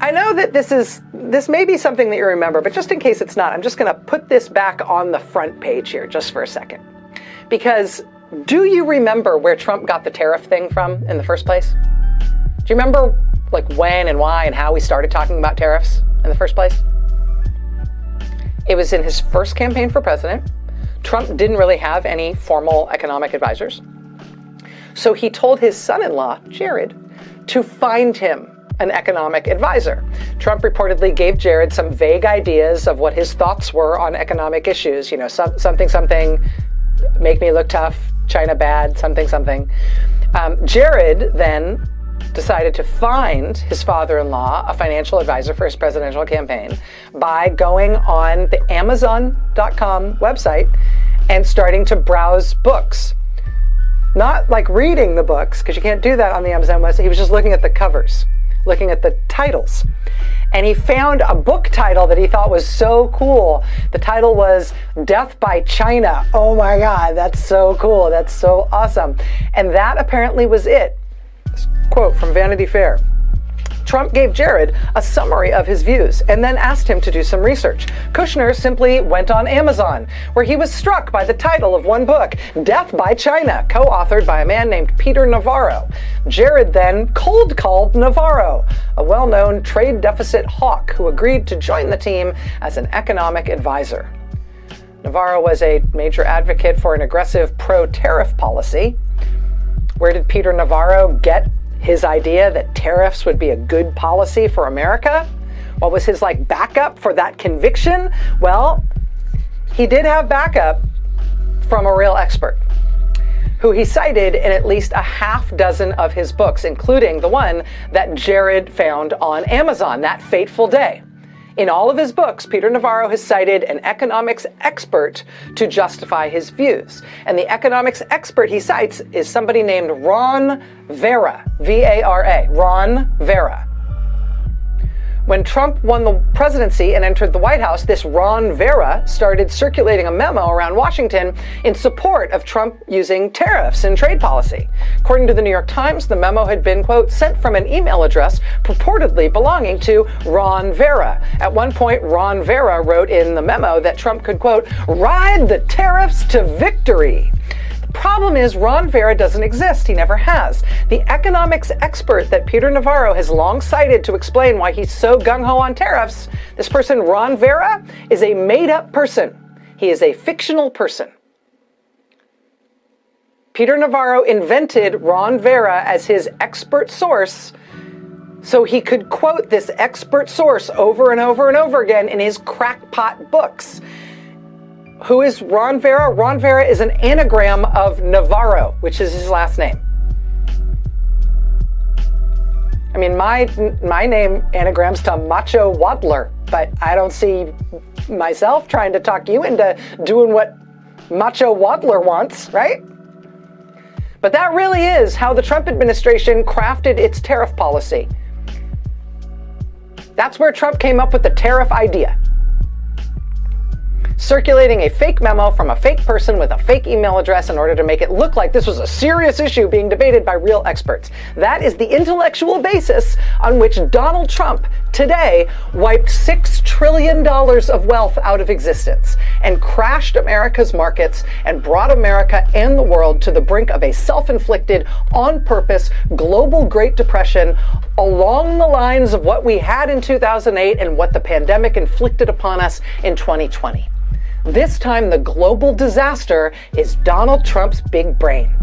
I know that this may be something that you remember, but just in case it's not, I'm just going to put this back on the front page here just for a second. Because do you remember where Trump got the tariff thing from in the first place? Do you remember like when and why and how we started talking about tariffs in the first place? It was in his first campaign for president. Trump didn't really have any formal economic advisors. So he told his son-in-law, Jared, to find him an economic advisor. Trump reportedly gave Jared some vague ideas of what his thoughts were on economic issues. You know, something, make me look tough, China bad, something. Jared then decided to find his father-in-law a financial advisor for his presidential campaign by going on the Amazon.com website and starting to browse books. Not like reading the books, because you can't do that on the Amazon website. He was just looking at the covers, looking at the titles. And he found a book title that he thought was so cool. The title was Death by China. Oh my God, that's so cool. That's so awesome. And that apparently was it. This quote from Vanity Fair. Trump gave Jared a summary of his views and then asked him to do some research. Kushner simply went on Amazon, where he was struck by the title of one book, Death by China, co-authored by a man named Peter Navarro. Jared then cold called Navarro, a well-known trade deficit hawk who agreed to join the team as an economic advisor. Navarro was a major advocate for an aggressive pro-tariff policy. Where did Peter Navarro get his idea that tariffs would be a good policy for America? What was his backup for that conviction? Well, he did have backup from a real expert who he cited in at least a half dozen of his books, including the one that Jared found on Amazon that fateful day. In all of his books, Peter Navarro has cited an economics expert to justify his views. And the economics expert he cites is somebody named Ron Vera, V-A-R-A, Ron Vera. When Trump won the presidency and entered the White House, this Ron Vera started circulating a memo around Washington in support of Trump using tariffs in trade policy. According to the New York Times, the memo had been, quote, sent from an email address purportedly belonging to Ron Vera. At one point, Ron Vera wrote in the memo that Trump could, quote, ride the tariffs to victory. Problem is, Ron Vera doesn't exist. He never has. The economics expert that Peter Navarro has long cited to explain why he's so gung-ho on tariffs, this person, Ron Vera, is a made-up person. He is a fictional person. Peter Navarro invented Ron Vera as his expert source so he could quote this expert source over and over and over again in his crackpot books. Who is Ron Vera? Ron Vera is an anagram of Navarro, which is his last name. I mean, my name anagrams to Macho Waddler, but I don't see myself trying to talk you into doing what Macho Waddler wants, right? But that really is how the Trump administration crafted its tariff policy. That's where Trump came up with the tariff idea. Circulating a fake memo from a fake person with a fake email address in order to make it look like this was a serious issue being debated by real experts. That is the intellectual basis on which Donald Trump today wiped $6 trillion of wealth out of existence and crashed America's markets and brought America and the world to the brink of a self-inflicted, on-purpose, global Great Depression along the lines of what we had in 2008 and what the pandemic inflicted upon us in 2020. This time, the global disaster is Donald Trump's big brain.